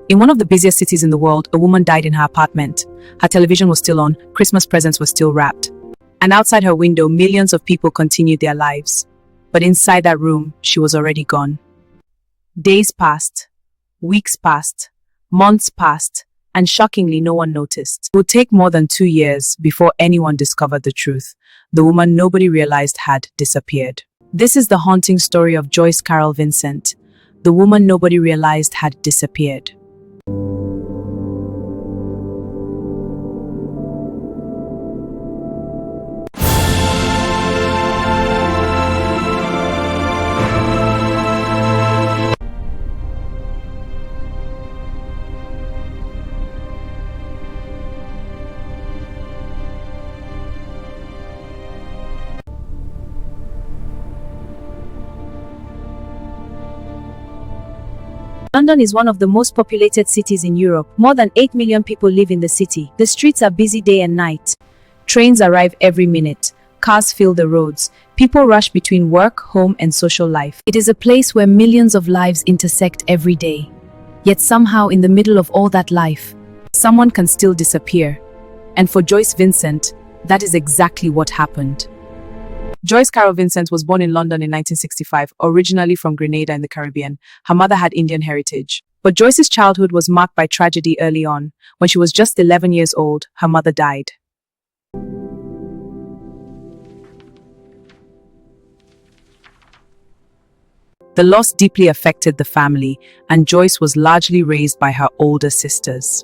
In one of the busiest cities in the world, a woman died in her apartment. Her television was still on, Christmas presents were still wrapped. And outside her window, millions of people continued their lives. But inside that room, she was already gone. Days passed, weeks passed, months passed, and shockingly, no one noticed. It would take more than 2 years before anyone discovered the truth. The woman nobody realized had disappeared. This is the haunting story of Joyce Carol Vincent, the woman nobody realized had disappeared. London is one of the most populated cities in Europe. More than 8 million people live in the city. The streets are busy day and night. Trains arrive every minute. Cars fill the roads. People rush between work, home, and social life. It is a place where millions of lives intersect every day. Yet somehow, in the middle of all that life, someone can still disappear. And for Joyce Vincent, that is exactly what happened. Joyce Carol Vincent was born in London in 1965, originally from Grenada in the Caribbean. Her mother had Indian heritage. But Joyce's childhood was marked by tragedy early on. When she was just 11 years old, her mother died. The loss deeply affected the family, and Joyce was largely raised by her older sisters.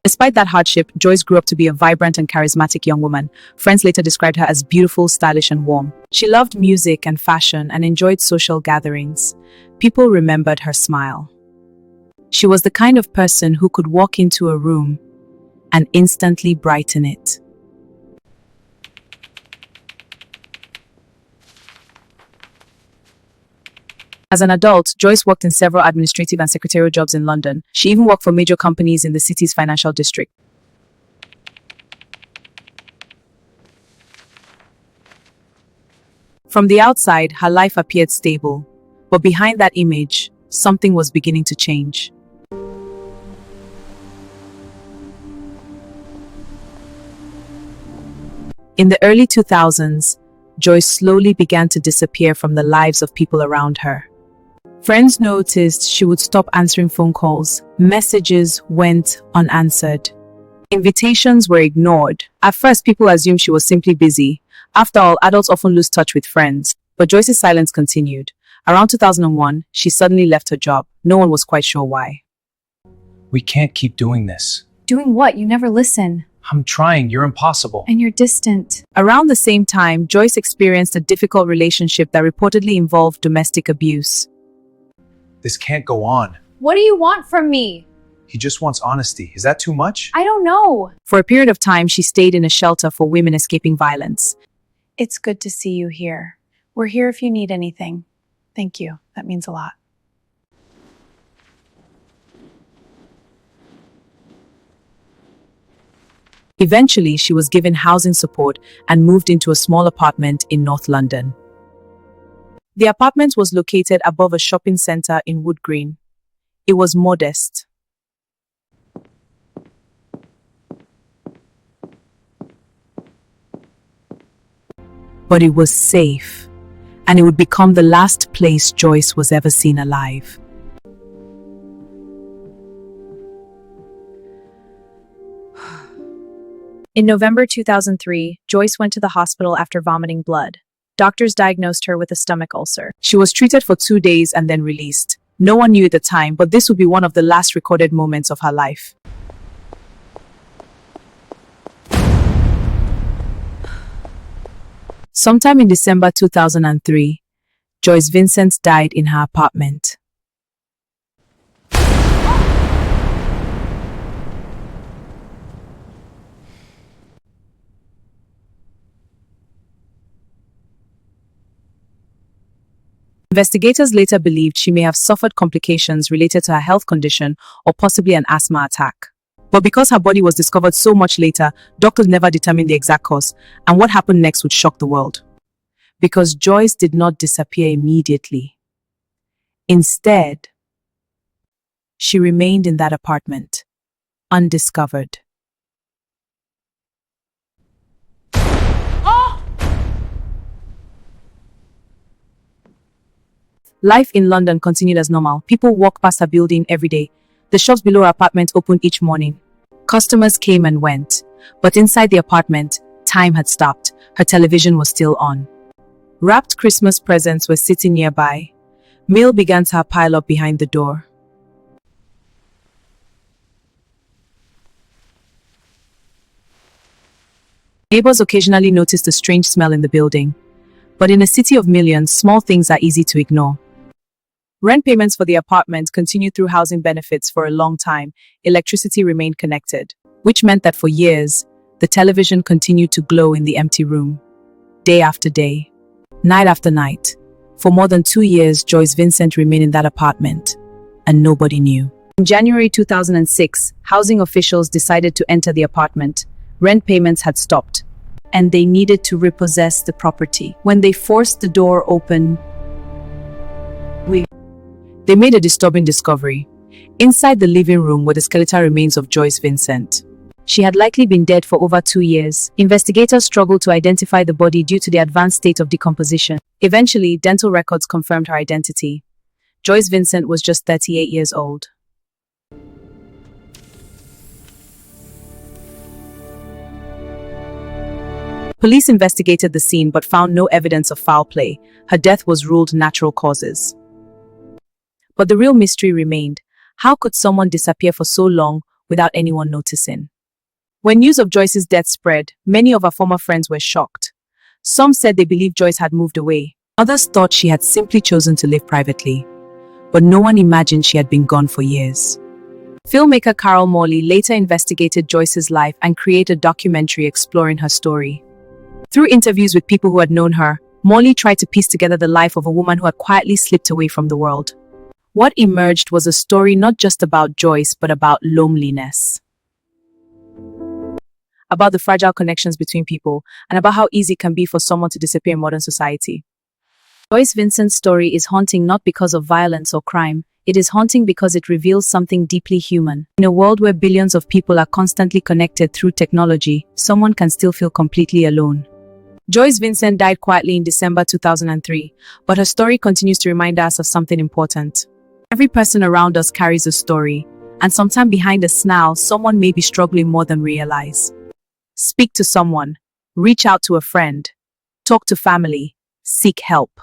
Despite that hardship, Joyce grew up to be a vibrant and charismatic young woman. Friends later described her as beautiful, stylish, and warm. She loved music and fashion and enjoyed social gatherings. People remembered her smile. She was the kind of person who could walk into a room and instantly brighten it. As an adult, Joyce worked in several administrative and secretarial jobs in London. She even worked for major companies in the city's financial district. From the outside, her life appeared stable, but behind that image, something was beginning to change. In the early 2000s, Joyce slowly began to disappear from the lives of people around her. Friends noticed she would stop answering phone calls. Messages went unanswered. Invitations were ignored. At first, people assumed she was simply busy. After all, adults often lose touch with friends. But Joyce's silence continued. Around 2001, she suddenly left her job. No one was quite sure why. We can't keep doing this. Doing what? You never listen. I'm trying, you're impossible. And you're distant. Around the same time, Joyce experienced a difficult relationship that reportedly involved domestic abuse. This can't go on. What do you want from me? He just wants honesty. Is that too much? I don't know. For a period of time, she stayed in a shelter for women escaping violence. It's good to see you here. We're here if you need anything. Thank you. That means a lot. Eventually, she was given housing support and moved into a small apartment in North London. The apartment was located above a shopping center in Wood Green. It was modest. But it was safe, and it would become the last place Joyce was ever seen alive. In November 2003, Joyce went to the hospital after vomiting blood. Doctors diagnosed her with a stomach ulcer. She was treated for 2 days and then released. No one knew at the time, but this would be one of the last recorded moments of her life. Sometime in December 2003, Joyce Vincent died in her apartment. Investigators later believed she may have suffered complications related to her health condition or possibly an asthma attack. But because her body was discovered so much later, doctors never determined the exact cause, and what happened next would shock the world. Because Joyce did not disappear immediately. Instead, she remained in that apartment, undiscovered. Life in London continued as normal. People walked past her building every day. The shops below her apartment opened each morning. Customers came and went. But inside the apartment, time had stopped. Her television was still on. Wrapped Christmas presents were sitting nearby. Mail began to pile up behind the door. Neighbors occasionally noticed a strange smell in the building. But in a city of millions, small things are easy to ignore. Rent payments for the apartment continued through housing benefits for a long time. Electricity remained connected, which meant that for years, the television continued to glow in the empty room. Day after day, night after night. For more than 2 years, Joyce Vincent remained in that apartment, and nobody knew. In January 2006, housing officials decided to enter the apartment. Rent payments had stopped, and they needed to repossess the property. When they forced the door open, they made a disturbing discovery. Inside the living room were the skeletal remains of Joyce Vincent. She had likely been dead for over 2 years. Investigators struggled to identify the body due to the advanced state of decomposition. Eventually, dental records confirmed her identity. Joyce Vincent was just 38 years old. Police investigated the scene but found no evidence of foul play. Her death was ruled natural causes. But the real mystery remained. How could someone disappear for so long without anyone noticing? When news of Joyce's death spread, many of her former friends were shocked. Some said they believed Joyce had moved away. Others thought she had simply chosen to live privately. But no one imagined she had been gone for years. Filmmaker Carol Morley later investigated Joyce's life and created a documentary exploring her story. Through interviews with people who had known her, Morley tried to piece together the life of a woman who had quietly slipped away from the world. What emerged was a story not just about Joyce, but about loneliness. About the fragile connections between people, and about how easy it can be for someone to disappear in modern society. Joyce Vincent's story is haunting not because of violence or crime. It is haunting because it reveals something deeply human. In a world where billions of people are constantly connected through technology, someone can still feel completely alone. Joyce Vincent died quietly in December 2003, but her story continues to remind us of something important. Every person around us carries a story, and sometimes behind a smile, someone may be struggling more than we realize. Speak to someone, reach out to a friend, talk to family, seek help.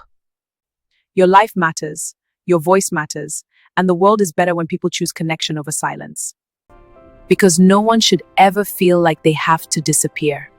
Your life matters, your voice matters, and the world is better when people choose connection over silence. Because no one should ever feel like they have to disappear.